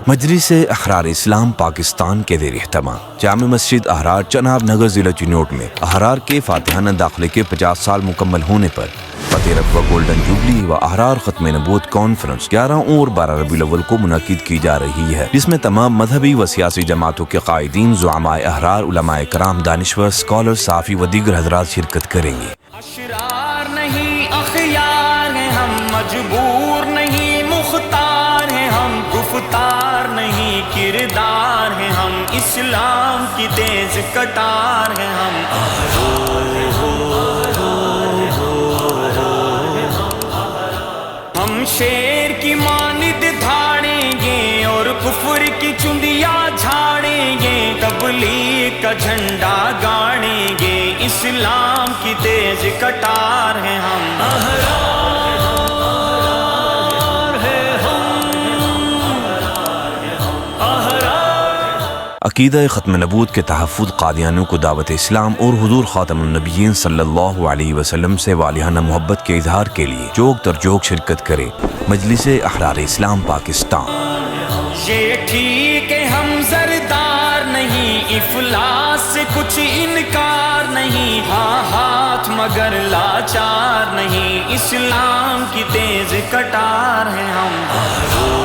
مجلس احرار اسلام پاکستان کے زیر اہتمام جامع مسجد احرار چناب نگر ضلع چنوٹ میں احرار کے فاتحانہ داخلے کے 50 سال مکمل ہونے پر فتح رقبہ گولڈن جوبلی و احرار ختم نبوت کانفرنس 11 اور 12 ربیع الاول کو منعقد کی جا رہی ہے، جس میں تمام مذہبی و سیاسی جماعتوں کے قائدین، زعماء احرار، علماء کرام، دانشور، اسکالر، صحافی و دیگر حضرات شرکت کریں گے۔ اشرار نہیں اخیار ہیں ہم، مجبور نہیں مختار ہیں ہم، گفتار نہیں کردار ہیں ہم، اسلام کی تیز کٹار ہیں ہم۔ ہم شیر کی مانند دھاڑیں گے اور کفر کی چندیاں جھاڑیں گے، تبلیغ کا جھنڈا گاڑیں گے، اسلام کی تیز کٹار ہیں ہم۔ عقیدہ ختم نبوت کے تحفظ، قادیانیوں کو دعوت اسلام اور حضور خاتم النبیین صلی اللہ علیہ وسلم سے والہانہ محبت کے اظہار کے لیے جوگ تر جوگ شرکت کرے مجلس احرار اسلام پاکستان۔ یہ ٹھیک ہے ہم زردار نہیں، افلاس سے کچھ انکار نہیں، ہاں ہاتھ مگر لاچار نہیں، اسلام کی تیز کٹار ہیں ہم۔